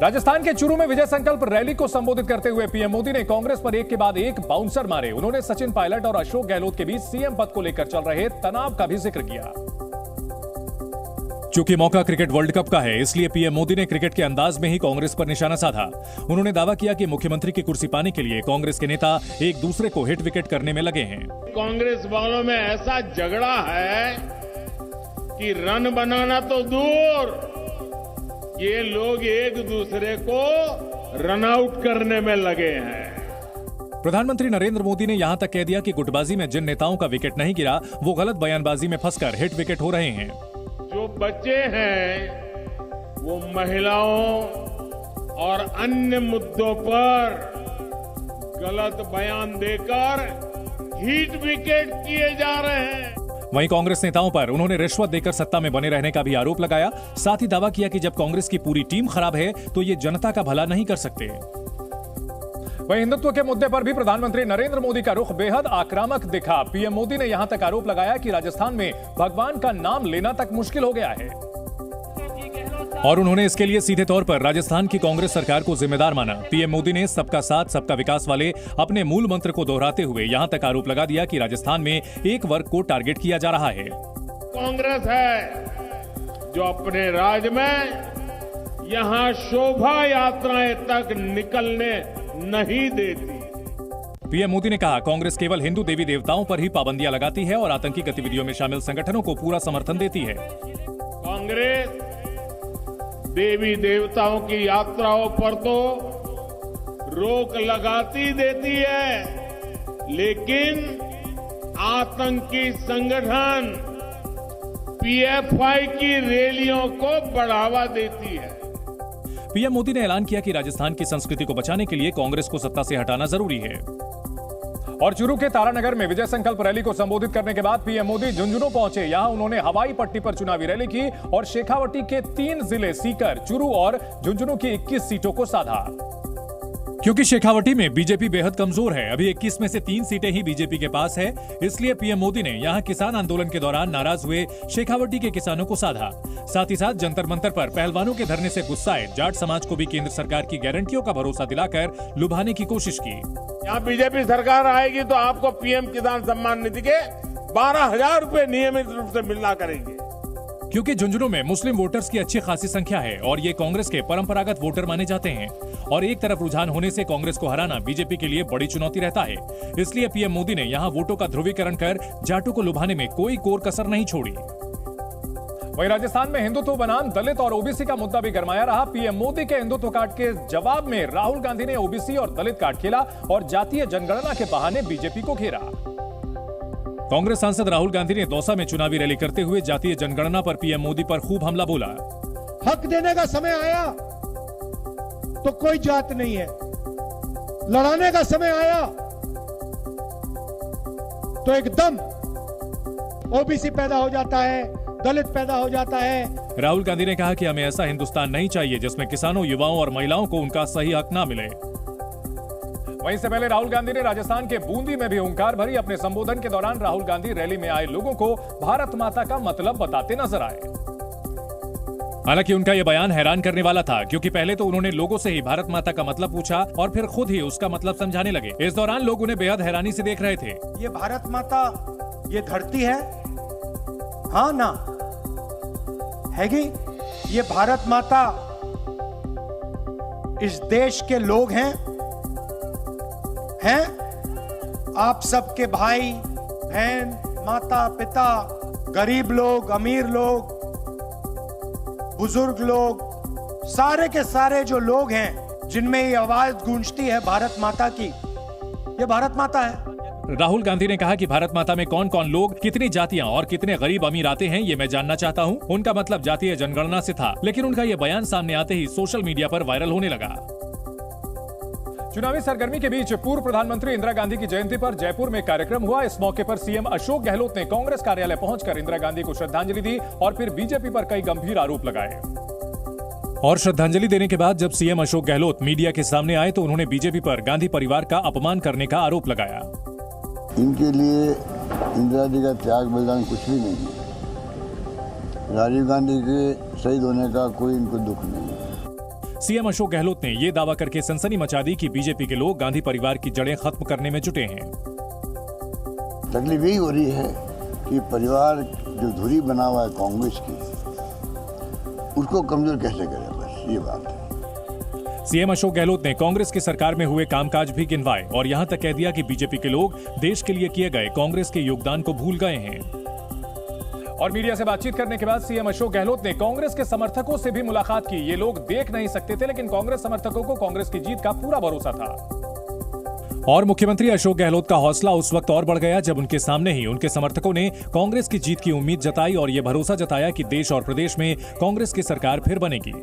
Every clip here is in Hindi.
राजस्थान के चूरू में विजय संकल्प रैली को संबोधित करते हुए पीएम मोदी ने कांग्रेस पर एक के बाद एक बाउंसर मारे। उन्होंने सचिन पायलट और अशोक गहलोत के बीच सीएम पद को लेकर चल रहे तनाव का भी जिक्र किया। चूंकि मौका क्रिकेट वर्ल्ड कप का है, इसलिए पीएम मोदी ने क्रिकेट के अंदाज में ही कांग्रेस पर निशाना साधा। उन्होंने दावा किया कि मुख्यमंत्री की कुर्सी पाने के लिए कांग्रेस के नेता एक दूसरे को हिट विकेट करने में लगे हैं। कांग्रेस वालों में ऐसा झगड़ा है कि रन बनाना तो दूर, ये लोग एक दूसरे को रन आउट करने में लगे हैं। प्रधानमंत्री नरेंद्र मोदी ने यहां तक कह दिया कि गुटबाजी में जिन नेताओं का विकेट नहीं गिरा, वो गलत बयानबाजी में फंसकर हिट विकेट हो रहे हैं। जो बच्चे हैं वो महिलाओं और अन्य मुद्दों पर गलत बयान देकर हिट विकेट किए जा रहे हैं। वहीं कांग्रेस नेताओं पर उन्होंने रिश्वत देकर सत्ता में बने रहने का भी आरोप लगाया। साथ ही दावा किया कि जब कांग्रेस की पूरी टीम खराब है तो ये जनता का भला नहीं कर सकते। वहीं हिंदुत्व के मुद्दे पर भी प्रधानमंत्री नरेंद्र मोदी का रुख बेहद आक्रामक दिखा। पीएम मोदी ने यहां तक आरोप लगाया कि राजस्थान में भगवान का नाम लेना तक मुश्किल हो गया है और उन्होंने इसके लिए सीधे तौर पर राजस्थान की कांग्रेस सरकार को जिम्मेदार माना। पीएम मोदी ने सबका साथ सबका विकास वाले अपने मूल मंत्र को दोहराते हुए यहां तक आरोप लगा दिया कि राजस्थान में एक वर्ग को टारगेट किया जा रहा है। कांग्रेस है जो अपने राज्य में यहां शोभा यात्राएं तक निकलने नहीं देती। पीएम मोदी ने कहा, कांग्रेस केवल हिंदू देवी देवताओं पर ही पाबंदियां लगाती है और आतंकी गतिविधियों में शामिल संगठनों को पूरा समर्थन देती है। कांग्रेस देवी देवताओं की यात्राओं पर तो रोक लगाती देती है, लेकिन आतंकी संगठन पीएफआई की रैलियों को बढ़ावा देती है। पीएम मोदी ने ऐलान किया कि राजस्थान की संस्कृति को बचाने के लिए कांग्रेस को सत्ता से हटाना जरूरी है। और चूरू के तारानगर में विजय संकल्प रैली को संबोधित करने के बाद पीएम मोदी झुंझुनू पहुंचे। यहां उन्होंने हवाई पट्टी पर चुनावी रैली की और शेखावटी के 3 जिले सीकर, चूरू और झुंझुनू की 21 सीटों को साधा। क्योंकि शेखावटी में बीजेपी बेहद कमजोर है, अभी 21 में से 3 सीटें ही बीजेपी के पास है, इसलिए पीएम मोदी ने यहां किसान आंदोलन के दौरान नाराज हुए शेखावटी के किसानों को साधा। साथ ही साथ जंतर मंतर पर पहलवानों के धरने से गुस्साए जाट समाज को भी केंद्र सरकार की गारंटियों का भरोसा दिलाकर लुभाने की कोशिश की। यहाँ बीजेपी सरकार आएगी तो आपको पीएम किसान सम्मान निधि के 12,000 रुपए नियमित रूप से मिलना करेंगे। क्योंकि झुंझुनू में मुस्लिम वोटर्स की अच्छी खासी संख्या है और ये कांग्रेस के परंपरागत वोटर माने जाते हैं और एक तरफ रुझान होने से कांग्रेस को हराना बीजेपी के लिए बड़ी चुनौती रहता है। इसलिए पीएम मोदी ने यहाँ वोटों का ध्रुवीकरण कर जाटों को लुभाने में कोई कोर कसर नहीं छोड़ी। वहीं राजस्थान में हिंदुत्व बनाम दलित और ओबीसी का मुद्दा भी गरमाया रहा। पीएम मोदी के हिंदुत्व कार्ड के जवाब में राहुल गांधी ने ओबीसी और दलित कार्ड खेला और जातीय जनगणना के बहाने बीजेपी को घेरा। कांग्रेस सांसद राहुल गांधी ने दौसा में चुनावी रैली करते हुए जातीय जनगणना पर पीएम मोदी पर खूब हमला बोला। हक देने का समय आया तो कोई जात नहीं है, लड़ाने का समय आया तो एकदम ओबीसी पैदा हो जाता है, दलित पैदा हो जाता है। राहुल गांधी ने कहा कि हमें ऐसा हिंदुस्तान नहीं चाहिए जिसमें किसानों, युवाओं और महिलाओं को उनका सही हक ना मिले। वहीं से पहले राहुल गांधी ने राजस्थान के बूंदी में भी हुंकार भरी। अपने संबोधन के दौरान राहुल गांधी रैली में आए लोगों को भारत माता का मतलब बताते नजर आए। हालांकि उनका यह बयान हैरान करने वाला था, क्योंकि पहले तो उन्होंने लोगों से ही भारत माता का मतलब पूछा और फिर खुद ही उसका मतलब समझाने लगे। इस दौरान लोग उन्हें बेहद हैरानी से देख रहे थे। ये भारत माता ये धरती है, हाँ ना हैगी? ये भारत माता इस देश के लोग हैं आप सबके भाई बहन, माता पिता, गरीब लोग, अमीर लोग, बुजुर्ग लोग, सारे के सारे जो लोग हैं जिनमें ये आवाज गूंजती है भारत माता की, ये भारत माता है। राहुल गांधी ने कहा कि भारत माता में कौन कौन लोग, कितनी जातियां और कितने गरीब अमीर आते हैं, ये मैं जानना चाहता हूं। उनका मतलब जातीय जनगणना से था, लेकिन उनका ये बयान सामने आते ही सोशल मीडिया पर वायरल होने लगा। चुनावी सरगर्मी के बीच पूर्व प्रधानमंत्री इंदिरा गांधी की जयंती पर जयपुर में कार्यक्रम हुआ। इस मौके पर सीएम अशोक गहलोत ने कांग्रेस कार्यालय पहुंचकर इंदिरा गांधी को श्रद्धांजलि दी और फिर बीजेपी पर कई गंभीर आरोप लगाए। और श्रद्धांजलि देने के बाद जब सीएम अशोक गहलोत मीडिया के सामने आए तो उन्होंने बीजेपी पर गांधी परिवार का अपमान करने का आरोप लगाया। इनके लिए इंदिरा जी का त्याग बलिदान कुछ भी नहीं है। राजीव गांधी के शहीद होने का कोई इनको दुख नहीं है। सीएम अशोक गहलोत ने यह दावा करके सनसनी मचा दी कि बीजेपी के लोग गांधी परिवार की जड़ें खत्म करने में जुटे हैं। तकलीफ यही हो रही है कि परिवार जो धुरी बना हुआ है कांग्रेस की, उसको कमजोर कैसे करें, बस ये बात है। सीएम अशोक गहलोत ने कांग्रेस की सरकार में हुए कामकाज भी गिनवाए और यहां तक कह दिया कि बीजेपी के लोग देश के लिए किए गए कांग्रेस के योगदान को भूल गए हैं। और मीडिया से बातचीत करने के बाद सीएम अशोक गहलोत ने कांग्रेस के समर्थकों से भी मुलाकात की। ये लोग देख नहीं सकते थे, लेकिन कांग्रेस समर्थकों को कांग्रेस की जीत का पूरा भरोसा था। और मुख्यमंत्री अशोक गहलोत का हौसला उस वक्त और बढ़ गया जब उनके सामने ही उनके समर्थकों ने कांग्रेस की जीत की उम्मीद जताई और यह भरोसा जताया कि देश और प्रदेश में कांग्रेस की सरकार फिर बनेगी।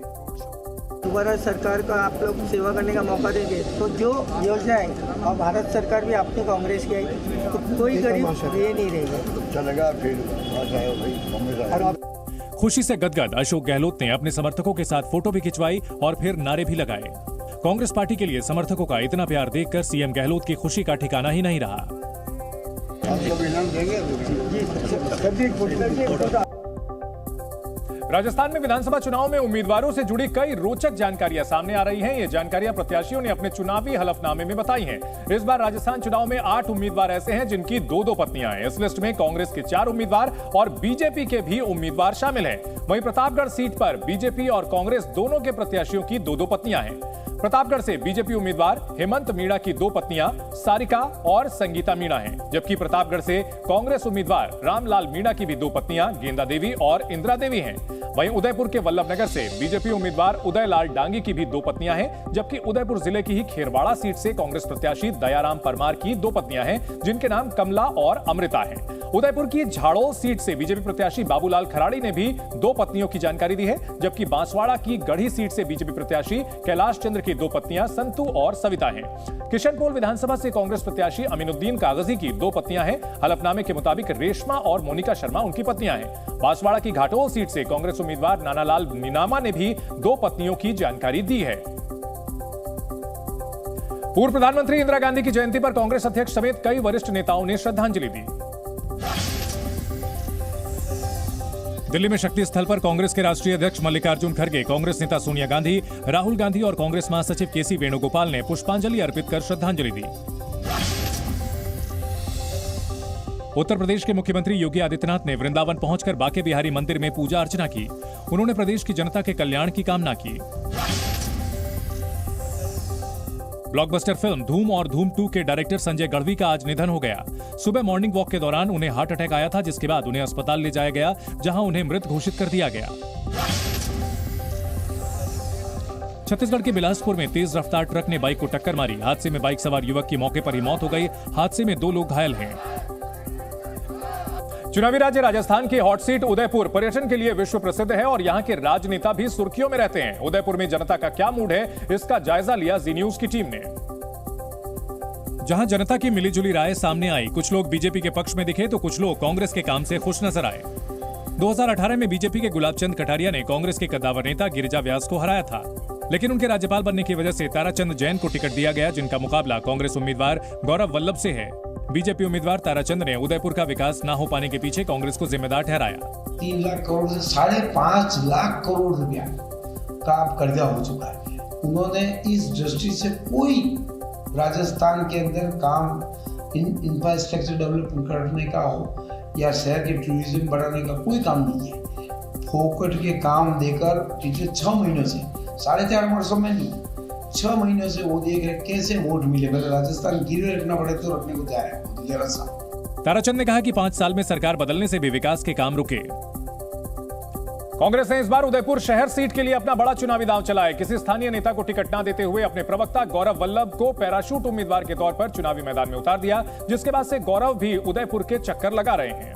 दोबारा सरकार का आप लोग सेवा करने का मौका देंगे तो जो योजनाएं और भारत सरकार भी अपनी कांग्रेस की आई तो कोई गरीब ये नहीं रहेगा। चलेगा फिर खुशी से गदगद अशोक गहलोत ने अपने समर्थकों के साथ फोटो भी खिंचवाई और फिर नारे भी लगाए। कांग्रेस पार्टी के लिए समर्थकों का इतना प्यार देखकर सीएम गहलोत की खुशी का ठिकाना ही नहीं रहा। राजस्थान में विधानसभा चुनाव में उम्मीदवारों से जुड़ी कई रोचक जानकारियां सामने आ रही हैं। ये जानकारियां प्रत्याशियों ने अपने चुनावी हलफनामे में बताई हैं। इस बार राजस्थान चुनाव में 8 उम्मीदवार ऐसे हैं जिनकी 2-2 पत्नियां हैं। इस लिस्ट में कांग्रेस के 4 उम्मीदवार और बीजेपी के भी उम्मीदवार शामिल हैं। वहीं प्रतापगढ़ सीट पर बीजेपी और कांग्रेस दोनों के प्रत्याशियों की 2-2 पत्नियां हैं। प्रतापगढ़ से बीजेपी उम्मीदवार हेमंत मीणा की 2 पत्नियां सारिका और संगीता मीणा हैं, जबकि प्रतापगढ़ से कांग्रेस उम्मीदवार रामलाल मीणा की भी 2 पत्नियां गेंदा देवी और इंदिरा देवी हैं। वहीं उदयपुर के वल्लभनगर से बीजेपी उम्मीदवार उदयलाल डांगी की भी 2 पत्नियां हैं, जबकि उदयपुर जिले की ही खेरवाड़ा सीट से कांग्रेस प्रत्याशी दयाराम परमार की 2 पत्नियां हैं, जिनके नाम कमला और अमृता हैं। उदयपुर की झाड़ोल सीट से बीजेपी प्रत्याशी बाबूलाल खराड़ी ने भी 2 पत्नियों की जानकारी दी है, जबकि बांसवाड़ा की गढ़ी सीट से बीजेपी प्रत्याशी कैलाश चंद्र की 2 पत्नियां संतु और सविता हैं। किशनपोल विधानसभा से कांग्रेस प्रत्याशी अमीनुद्दीन कागजी की 2 पत्नियां हैं। हलफनामे के मुताबिक रेशमा और मोनिका शर्मा उनकी पत्नियां हैं। बांसवाड़ा की घाटोल सीट से कांग्रेस उम्मीदवार नानालाल नीनामा ने भी 2 पत्नियों की जानकारी दी है। पूर्व प्रधानमंत्री इंदिरा गांधी की जयंती पर कांग्रेस अध्यक्ष समेत कई वरिष्ठ नेताओं ने श्रद्धांजलि दी। दिल्ली में शक्ति स्थल पर कांग्रेस के राष्ट्रीय अध्यक्ष मल्लिकार्जुन खड़गे, कांग्रेस नेता सोनिया गांधी, राहुल गांधी और कांग्रेस महासचिव केसी वेणुगोपाल ने पुष्पांजलि अर्पित कर श्रद्धांजलि दी। उत्तर प्रदेश के मुख्यमंत्री योगी आदित्यनाथ ने वृंदावन पहुंचकर बांके बिहारी मंदिर में पूजा अर्चना की। उन्होंने प्रदेश की जनता के कल्याण की कामना की। ब्लॉकबस्टर फिल्म धूम और धूम 2 के डायरेक्टर संजय गढ़वी का आज निधन हो गया। सुबह मॉर्निंग वॉक के दौरान उन्हें हार्ट अटैक आया था, जिसके बाद उन्हें अस्पताल ले जाया गया, जहां उन्हें मृत घोषित कर दिया गया। छत्तीसगढ़ के बिलासपुर में तेज रफ्तार ट्रक ने बाइक को टक्कर मारी। हादसे में बाइक सवार युवक की मौके पर ही मौत हो गई। हादसे में 2 लोग घायल हैं। चुनावी राज्य राजस्थान की हॉट सीट उदयपुर पर्यटन के लिए विश्व प्रसिद्ध है और यहां के राजनेता भी सुर्खियों में रहते हैं। उदयपुर में जनता का क्या मूड है, इसका जायजा लिया जी न्यूज की टीम ने। जहां जनता की मिलीजुली राय सामने आई, कुछ लोग बीजेपी के पक्ष में दिखे तो कुछ लोग कांग्रेस के काम से खुश नजर आए। 2018 में बीजेपी के गुलाबचंद कटारिया ने कांग्रेस के कद्दावर नेता गिरिजा व्यास को हराया था, लेकिन उनके राज्यपाल बनने की वजह से ताराचंद जैन को टिकट दिया गया, जिनका मुकाबला कांग्रेस उम्मीदवार गौरव वल्लभ से है। बीजेपी उम्मीदवार ताराचंद ने उदयपुर का विकास न हो पाने के पीछे कांग्रेस को जिम्मेदार ठहराया। 3 लाख करोड़ से 5.5 लाख करोड़ रुपया का कर्जा हो चुका है। उन्होंने इस दृष्टि से कोई राजस्थान के अंदर काम इंफ्रास्ट्रक्चर डेवलपमेंट करने का हो या शहर के टूरिज्म बढ़ाने का कोई काम नहीं है। फोकट के काम देकर पिछले 6 महीनों से, 4.5 वर्षों में नहीं, 6 महीनों से वो देख रहे कैसे वोट मिले। राजस्थान गिरवे रखना पड़े तो रखने को तैयार है जरा सा। ताराचंद ने कहा कि 5 साल में सरकार बदलने से भी विकास के काम रुके। कांग्रेस ने इस बार उदयपुर शहर सीट के लिए अपना बड़ा चुनावी दांव चलाया। किसी स्थानीय नेता को टिकट न देते हुए अपने प्रवक्ता गौरव वल्लभ को पैराशूट उम्मीदवार के तौर पर चुनावी मैदान में उतार दिया, जिसके बाद से गौरव भी उदयपुर के चक्कर लगा रहे हैं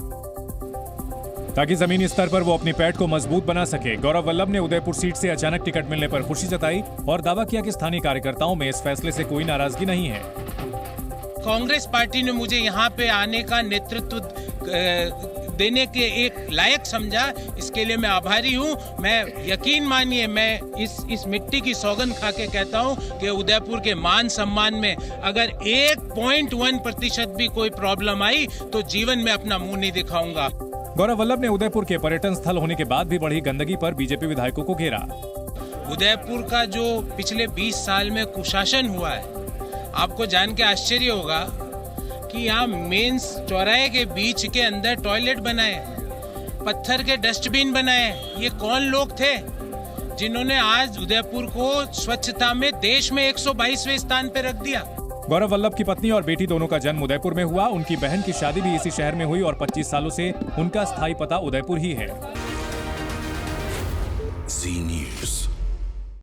ताकि जमीनी स्तर पर वो अपनी पैठ को मजबूत बना सके। गौरव वल्लभ ने उदयपुर सीट से अचानक टिकट मिलने पर खुशी जताई और दावा किया कि स्थानीय कार्यकर्ताओं में इस फैसले से कोई नाराजगी नहीं है। कांग्रेस पार्टी ने मुझे यहाँ पे आने का नेतृत्व देने के एक लायक समझा, इसके लिए मैं आभारी हूँ। मैं यकीन मानिए, मैं इस मिट्टी की सौगंध खा के कहता हूँ कि उदयपुर के मान सम्मान में अगर 1.1% भी कोई प्रॉब्लम आई तो जीवन में अपना मुंह नहीं दिखाऊंगा। गौरव वल्लभ ने उदयपुर के पर्यटन स्थल होने के बाद भी बढ़ी गंदगी पर बीजेपी विधायकों को घेरा। उदयपुर का जो पिछले 20 साल में कुशासन हुआ है, आपको जान के आश्चर्य होगा कि यहाँ मेंस चौराहे के बीच के अंदर टॉयलेट बनाए, पत्थर के डस्टबिन बनाए। ये कौन लोग थे जिन्होंने आज उदयपुर को स्वच्छता में देश में 122वें स्थान पे रख दिया। गौरव वल्लभ की पत्नी और बेटी दोनों का जन्म उदयपुर में हुआ। उनकी बहन की शादी भी इसी शहर में हुई और 25 सालों से उनका स्थायी पता उदयपुर ही है। सी न्यूज़।